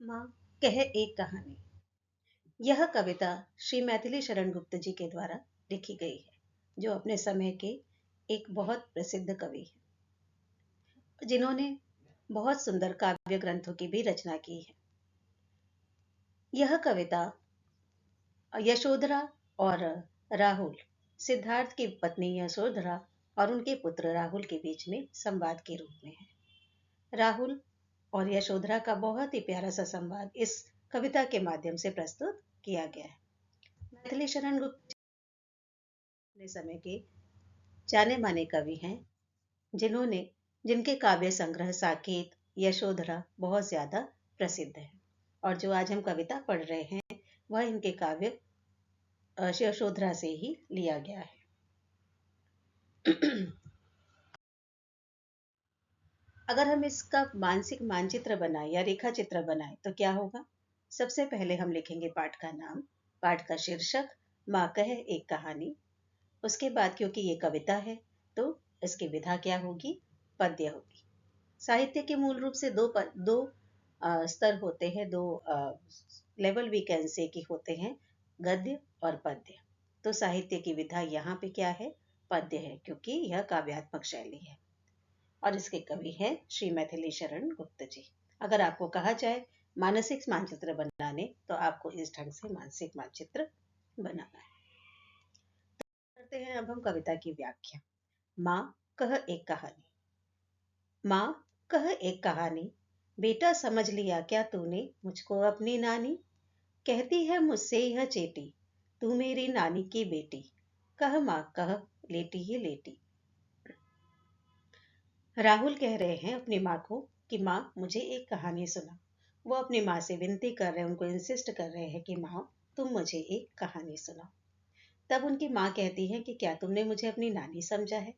माँ कह एक कहानी। यह कविता श्री मैथिली शरण गुप्त जी के द्वारा लिखी गई है, जो अपने समय के एक बहुत प्रसिद्ध कवि हैं, जिन्होंने बहुत सुंदर काव्य ग्रंथों की भी रचना की है। यह कविता यशोधरा और राहुल, सिद्धार्थ की पत्नी यशोधरा और उनके पुत्र राहुल के बीच में संवाद के रूप में है। राहुल और यशोधरा का बहुत ही प्यारा सा संवाद इस कविता के माध्यम से प्रस्तुत किया गया है। मैथिली शरण गुप्त अपने समय के जाने माने कवि हैं, जिन्होंने जिनके काव्य संग्रह साकेत, यशोधरा बहुत ज्यादा प्रसिद्ध है। और जो आज हम कविता पढ़ रहे हैं वह इनके काव्य यशोधरा से ही लिया गया है। अगर हम इसका मानसिक मानचित्र बनाए या रेखा चित्र बनाए तो क्या होगा? सबसे पहले हम लिखेंगे पाठ का नाम, पाठ का शीर्षक माँ कह एक कहानी। उसके बाद क्योंकि ये कविता है तो इसकी विधा क्या होगी? पद्य होगी। साहित्य के मूल रूप से दो स्तर होते हैं, दो लेवल वी कैन से कि होते हैं, गद्य और पद्य। तो साहित्य की विधा यहाँ पे क्या है? पद्य है, क्योंकि यह काव्यात्मक शैली है। और इसके कवि हैं श्री मैथिली शरण गुप्त जी। अगर आपको कहा जाए मानसिक मानचित्र बनाने तो आपको इस ढंग से मानसिक मानचित्र बनाना है। करते हैं अब हम कविता की व्याख्या। माँ कह एक कहानी। माँ कह एक कहानी, बेटा समझ लिया क्या तूने मुझको अपनी नानी? कहती है मुझसे यह चेटी, तू मेरी नानी की बेटी। कह माँ कह, लेटी ही लेटी। राहुल कह रहे हैं अपनी माँ को कि माँ मुझे एक कहानी सुना। वो अपनी माँ से विनती कर रहे हैं, उनको इंसिस्ट कर रहे हैं कि माँ तुम मुझे एक कहानी सुनाओ। तब उनकी माँ कहती है कि क्या तुमने मुझे अपनी नानी समझा है?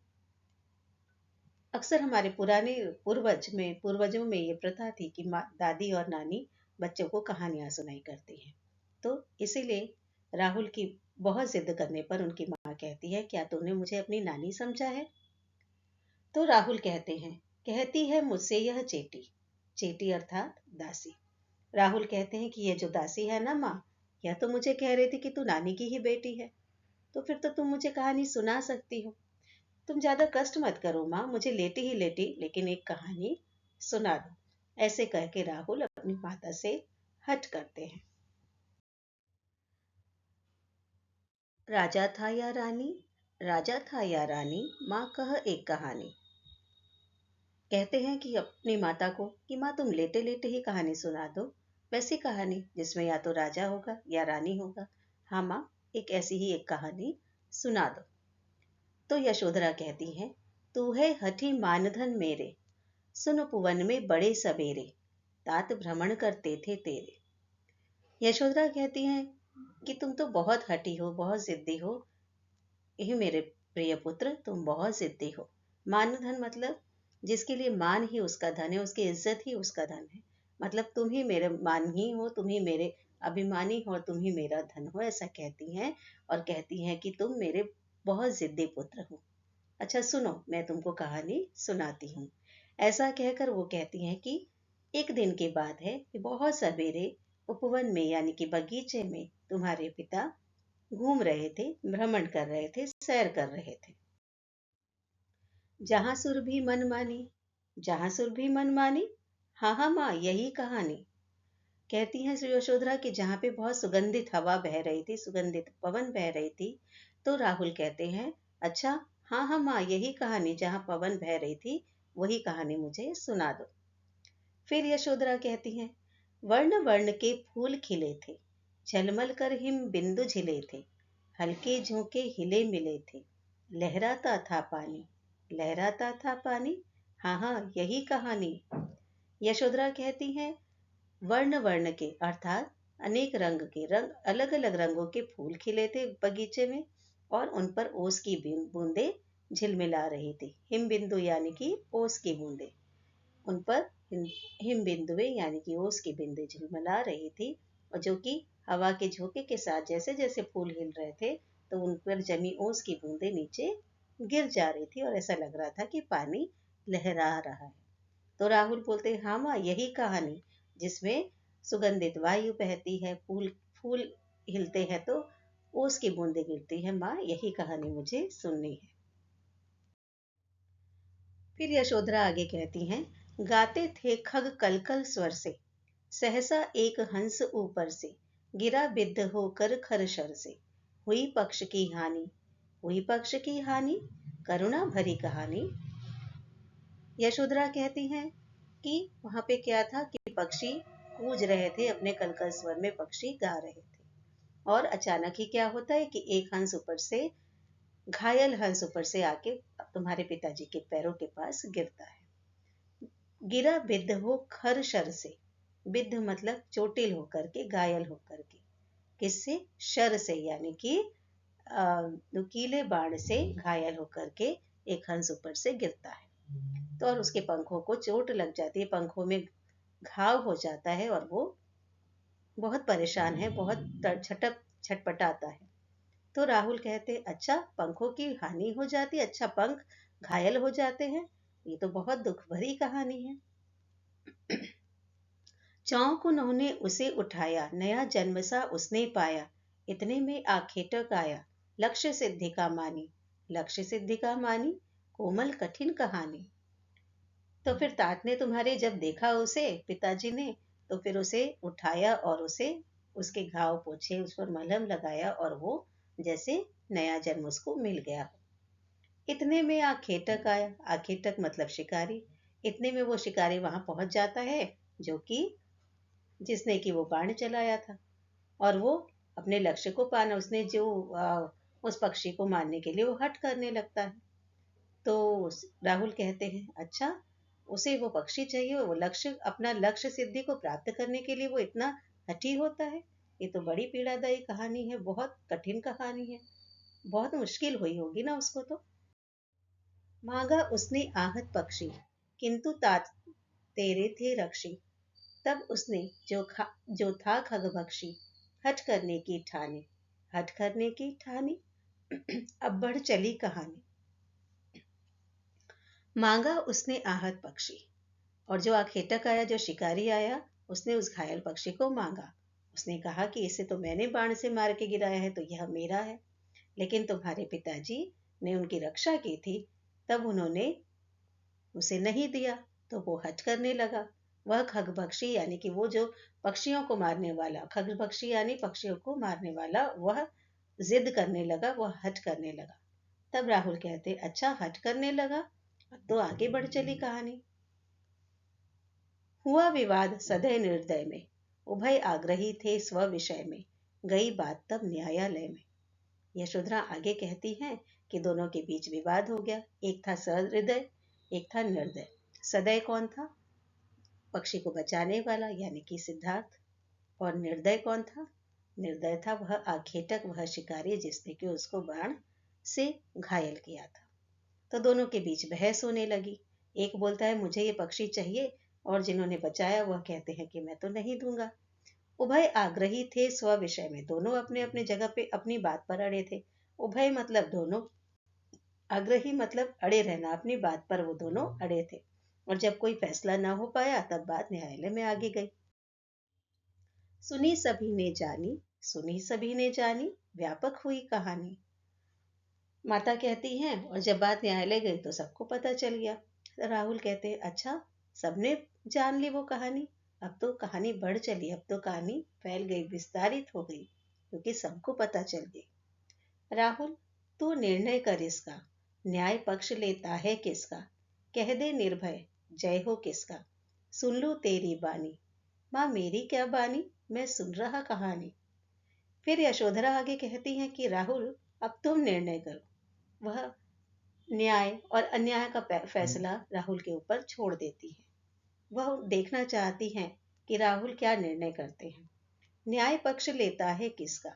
अक्सर हमारे पुराने पूर्वजों में ये प्रथा थी कि माँ, दादी और नानी बच्चों को कहानियां सुनाई करती हैं। तो इसीलिए राहुल की बहुत जिद करने पर उनकी माँ कहती है, क्या तुमने मुझे अपनी नानी समझा है? तो राहुल कहते हैं, कहती है मुझसे यह चेटी। चेटी अर्थात दासी। राहुल कहते हैं कि ये जो दासी है ना माँ, यह तो मुझे कह रही थी कि तू नानी की ही बेटी है, तो फिर तो तुम मुझे कहानी सुना सकती हो। तुम ज्यादा कष्ट मत करो माँ, मुझे लेटी ही लेटी लेकिन एक कहानी सुना दो। ऐसे कह के राहुल अपनी माता से हट करते हैं। राजा था या रानी, राजा था या रानी, माँ कह एक कहानी। कहते हैं कि अपनी माता को कि माँ तुम लेटे लेटे ही कहानी सुना दो, वैसी कहानी जिसमें या तो राजा होगा या रानी होगा। हाँ माँ, एक ऐसी ही एक कहानी सुना दो। तो यशोधरा कहती है, तू है हठी मानधन मेरे, सुन उपवन में बड़े सबेरे, तात भ्रमण करते थे तेरे। यशोधरा कहती हैं कि तुम तो बहुत हठी हो, बहुत जिद्दी हो। हे मेरे प्रिय पुत्र, तुम बहुत जिद्दी हो। मानधन मतलब जिसके लिए मान ही उसका धन है, उसकी इज्जत ही उसका धन है। मतलब तुम ही मेरे मान ही हो, तुम ही मेरे अभिमानी हो और तुम ही मेरा धन हो, ऐसा कहती हैं। और कहती हैं कि तुम मेरे बहुत जिद्दी पुत्र हो। अच्छा सुनो, मैं तुमको कहानी सुनाती हूँ। ऐसा कहकर वो कहती हैं कि एक दिन की बात है कि बहुत सवेरे उपवन में यानी कि बगीचे में तुम्हारे पिता घूम रहे थे, भ्रमण कर रहे थे, सैर कर रहे थे। जहां सुरभि मन मानी, जहां सुरभि मन मानी, हाँ हाँ माँ यही कहानी। कहती हैं श्री यशोधरा कि जहाँ पे बहुत सुगंधित हवा बह रही थी, सुगंधित पवन बह रही थी। तो राहुल कहते हैं, अच्छा हाँ हाँ माँ यही कहानी, जहाँ पवन बह रही थी वही कहानी मुझे सुना दो। फिर यशोधरा कहती हैं, वर्ण वर्ण के फूल खिले थे, झलमल कर हिम बिंदु झिले थे, हल्के झोंके हिले मिले थे, लहराता था पानी, लहराता था पानी, हाँ हाँ यही कहानी। यशोधरा कहती हैं, वर्ण वर्ण के अर्थात अनेक रंग के, रंग अलग अलग रंगों के फूल खिले थे बगीचे में, और उन पर ओस की बूंदे झिलमिला रही थी। हिम बिंदु यानी कि ओस की बूंदे, उन पर हिम बिंदुएं यानी कि ओस की बिंदु झिलमिला रही थी। और जो कि हवा के झोंके के साथ जैसे जैसे फूल हिल रहे थे तो उन पर जमी ओस की बूंदें नीचे गिर जा रही थी और ऐसा लग रहा था कि पानी लहरा रहा है। तो राहुल बोलते, हाँ माँ यही कहानी जिसमें सुगंधित वायु बहती है, फूल फूल हिलते हैं तो ओस की बूंदें गिरती है। माँ, यही कहानी मुझे सुननी है। फिर यशोधरा आगे कहती हैं, गाते थे खग कलकल स्वर से, सहसा एक हंस ऊपर से, गिरा बिद्ध होकर खरशर से, हुई पक्ष की हानि, हुई पक्ष की हानि, करुणा भरी कहानी। यशोधरा कहती हैं कि वहां पे क्या था कि पक्षी कूज रहे थे, अपने कलकल स्वर में पक्षी गा रहे थे, और अचानक ही क्या होता है कि एक हंस ऊपर से, घायल हंस ऊपर से आके तुम्हारे पिताजी के पैरों के पास गिरता है। गिरा बिद्ध हो खर शर से, बिद्ध मतलब चोटिल होकर के, घायल होकर के, किससे? शर से, यानी कि नुकीले बाण से घायल होकर के एक हंस ऊपर से गिरता है। तो और उसके पंखों को चोट लग जाती है, पंखों में घाव हो जाता है और वो बहुत परेशान है, बहुत छटक छटपटाता है। तो राहुल कहते, अच्छा पंखों की हानि हो जाती है, अच्छा पंख घायल हो जाते हैं, ये तो बहुत दुख भरी कहानी है। चौंक उन्होंने उसे उठाया, नया जन्म सा उसने पाया, इतने में आखेटक आया, लक्ष्य सिद्धि का मानी, लक्ष्य सिद्धि का मानी, कोमल कठिन कहानी। तो फिर तात ने तुम्हारे जब देखा उसे, पिताजी ने, तो फिर उसे उठाया और उसे उसके घाव पोछे, उस पर मलहम लगाया, और वो जैसे नया जन्म उसको मिल गया। इतने में आखेटक आया, आखेटक मतलब शिकारी। इतने में वो शिकारी वहां पहुंच जाता है, जो कि जिसने कि वो बाण चलाया था, और वो अपने लक्ष्य को पाना, उसने जो उस पक्षी को मारने के लिए वो हट करने लगता है। तो राहुल कहते हैं, अच्छा उसे वो पक्षी चाहिए, वो लक्ष्य, अपना लक्ष्य सिद्धि को प्राप्त करने के लिए वो इतना हठी होता है। ये तो बड़ी पीड़ादायी कहानी है, बहुत कठिन कहानी है, बहुत मुश्किल हुई होगी ना उसको तो। मांगा उसने आहत पक्षी, किंतु तात तेरे थे रक्षी, तब उसने जो था खगभक्षी, हठ करने की ठानी, हठ करने की ठानी। अब बढ़ चली कहानी। मांगा उसने आहत पक्षी, और जो आखेटक आया, जो शिकारी आया, उसने उस घायल पक्षी को मांगा। उसने कहा कि इसे तो मैंने बाण से मार के गिराया है, तो यह मेरा है। लेकिन तुम्हारे पिताजी ने उनकी रक्षा की थी, तब उन्होंने उसे नहीं दिया, तो वो हट करने लगा। वह खगभक्षी, यानी कि वो जो पक्षियों को मारने वाला, खगभक्षी यानी पक्षियों को मारने वाला, वह जिद करने लगा, वह हट करने लगा। तब राहुल कहते, अच्छा हट करने लगा। अब तो आगे बढ़ चली कहानी। हुआ विवाद सदय निर्दय में, उभय आग्रही थे स्व विषय में, गई बात तब न्यायालय में। यशोधरा आगे कहती हैं कि दोनों के बीच विवाद हो गया, एक था सहृदय, एक था निर्दय। सदय कौन था? पक्षी को बचाने वाला, यानी कि सिद्धार्थ। और निर्दय कौन था? निर्दय था वह आखेटक, वह शिकारी, जिसने कि उसको बाण से घायल किया था। तो दोनों के बीच बहस होने लगी। एक बोलता है मुझे ये पक्षी चाहिए, और जिन्होंने बचाया वह कहते हैं कि मैं तो नहीं दूंगा। उभय आग्रही थे स्व विषय में, दोनों अपने अपने जगह पे अपनी बात पर अड़े थे। उभय मतलब दोनों, आग्रही मतलब अड़े रहना, अपनी बात पर वो दोनों अड़े थे। और जब कोई फैसला ना हो पाया, तब बात न्यायालय में आगे गई। सुनी सभी ने जानी, सुनी सभी ने जानी, व्यापक हुई कहानी। माता कहती हैं, और जब बात न्यायालय गई तो सबको पता चल गया। तो राहुल कहते हैं, अच्छा सबने जान ली वो कहानी, अब तो कहानी बढ़ चली, अब तो कहानी फैल गई, विस्तारित हो गई, क्योंकि सबको पता चल गई। राहुल, तू निर्णय कर इसका, न्याय पक्ष लेता है किसका, कह दे निर्भय, जय हो किसका, सुन लूं तेरी बानी, माँ मेरी क्या बानी, मैं सुन रहा कहानी। फिर यशोधरा आगे कहती हैं कि राहुल, अब तुम निर्णय करो। वह न्याय और अन्याय का फैसला राहुल के ऊपर छोड़ देती है। वह देखना चाहती हैं कि राहुल क्या निर्णय करते हैं। न्याय पक्ष लेता है किसका?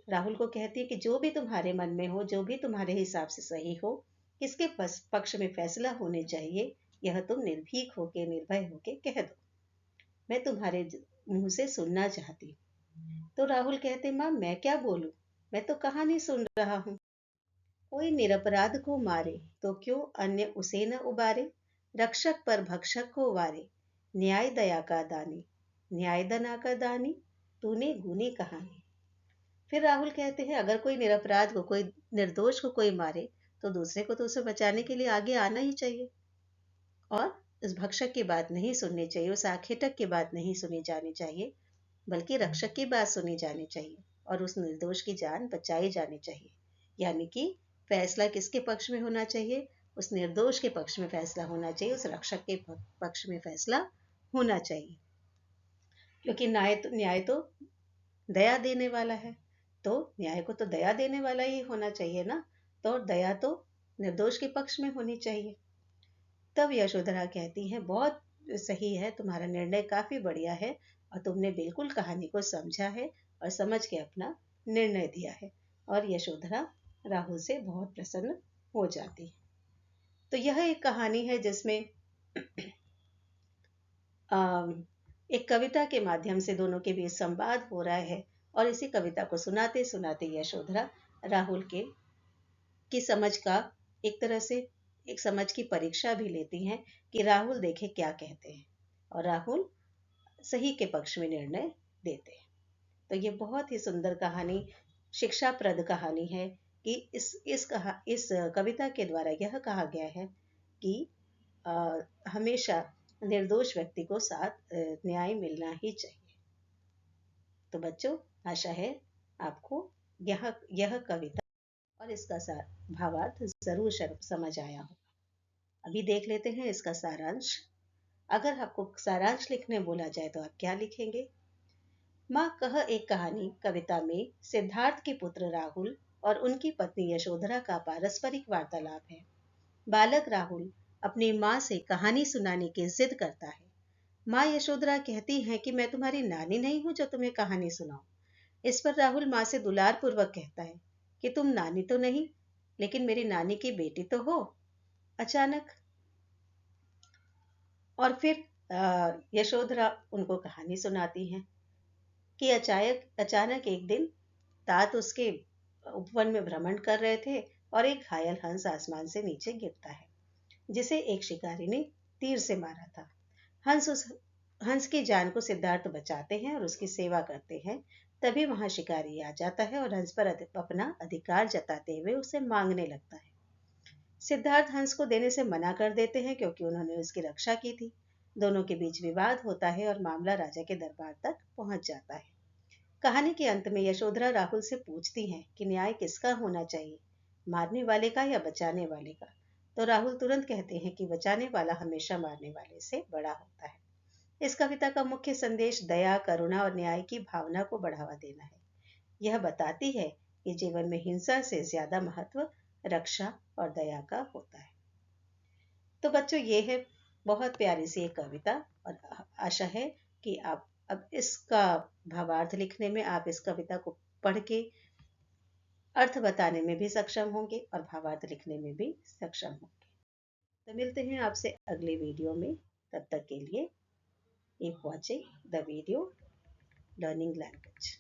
राहुल को कहती है कि जो भी तुम्हारे मन में हो, जो भी तुम्हारे हिसाब से सही हो, किसके पक्ष में फैसला होने चाहिए, यह तुम निर्भीक होके, निर्भय होके कह दो, मैं तुम्हारे मुंह से सुनना चाहती हूँ। तो राहुल कहते, माँ मैं क्या बोलूं, मैं तो कहानी सुन रहा हूँ। कोई निरपराध को मारे, तो क्यों अन्य उसे न उबारे, रक्षक पर भक्षक को वारे, न्याय दया का दानी, न्यायदना का दानी, तूने गूनी कहानी। फिर राहुल कहते हैं, अगर कोई निरपराध को, कोई निर्दोष को कोई मारे, तो दूसरे को तो उसे बचाने के लिए आगे आना ही चाहिए। और उस भक्षक की बात नहीं सुननी चाहिए, उस आखेटक की बात नहीं सुनी जानी चाहिए, बल्कि रक्षक की बात सुनी जानी चाहिए और उस निर्दोष की जान बचाई जानी चाहिए। यानी कि फैसला किसके पक्ष में होना चाहिए? उस निर्दोष के पक्ष में फैसला होना चाहिए, उस रक्षक के पक्ष में फैसला होना चाहिए। क्योंकि न्याय तो दया देने वाला है, तो न्याय को तो दया देने वाला ही होना चाहिए ना। तो दया तो निर्दोष के पक्ष में होनी चाहिए। तब यशोधरा कहती है, बहुत सही है, तुम्हारा निर्णय काफी बढ़िया है और तुमने बिल्कुल कहानी को समझा है और समझ के अपना निर्णय दिया है। और यशोधरा राहुल से बहुत प्रसन्न हो जाती है। तो यह एक कहानी है जिसमें एक कविता के माध्यम से दोनों के बीच संवाद हो रहा है और इसी कविता को सुनाते सुनाते यशोधरा राहुल की समझ का एक तरह से एक समझ की परीक्षा भी लेती हैं कि राहुल देखे क्या कहते हैं, और राहुल सही के पक्ष में निर्णय देते हैं। तो ये बहुत ही सुंदर कहानी, शिक्षाप्रद कहानी है कि इस कविता के द्वारा यह कहा गया है कि हमेशा निर्दोष व्यक्ति को साथ न्याय मिलना ही चाहिए। तो बच्चों, आशा है आपको यह कविता और इसका भावार्थ जरूर समझ आया हो। अभी देख लेते हैं इसका सारांश। अगर आपको सारांश लिखने बोला जाए तो आप क्या लिखेंगे? माँ कह एक कहानी कविता में सिद्धार्थ के पुत्र राहुल और उनकी पत्नी यशोधरा का पारस्परिक वार्तालाप है। बालक राहुल अपनी माँ से कहानी सुनाने की जिद करता है। माँ यशोधरा कहती है कि मैं तुम्हारी नानी नहीं हूँ जो तुम्हें कहानी सुनाऊं। इस पर राहुल माँ से दुलार पूर्वक कहता है कि तुम नानी तो नहीं, लेकिन मेरी नानी की बेटी तो हो। अचानक और फिर यशोधरा उनको कहानी सुनाती हैं कि अचानक एक दिन तात उसके उपवन में भ्रमण कर रहे थे और एक घायल हंस आसमान से नीचे गिरता है, जिसे एक शिकारी ने तीर से मारा था। हंस की जान को सिद्धार्थ बचाते हैं और उसकी सेवा करते हैं। तभी वहां शिकारी आ जाता है और हंस पर अपना अधिकार जताते हुए उसे मांगने लगता है। सिद्धार्थ हंस को देने से मना कर देते हैं क्योंकि उन्होंने उसकी रक्षा की थी। दोनों के बीच विवाद होता है और मामला राजा के दरबार तक पहुंच जाता है। कहानी के अंत में यशोधरा राहुल से पूछती हैं कि न्याय किसका होना चाहिए, मारने वाले का या बचाने वाले का? तो राहुल तुरंत कहते हैं कि बचाने वाला हमेशा मारने वाले से बड़ा होता है। इस कविता का मुख्य संदेश दया, करुणा और न्याय की भावना को बढ़ावा देना है। यह बताती है कि जीवन में हिंसा से ज्यादा महत्व रक्षा और दया का होता है। तो बच्चों, ये है बहुत प्यारी सी एक कविता और आशा है कि आप अब इसका भावार्थ लिखने में, आप इस कविता को पढ़ के अर्थ बताने में भी सक्षम होंगे और भावार्थ लिखने में भी सक्षम होंगे। तो मिलते हैं आपसे अगले वीडियो में। तब तक के लिए keep watching the video learning language.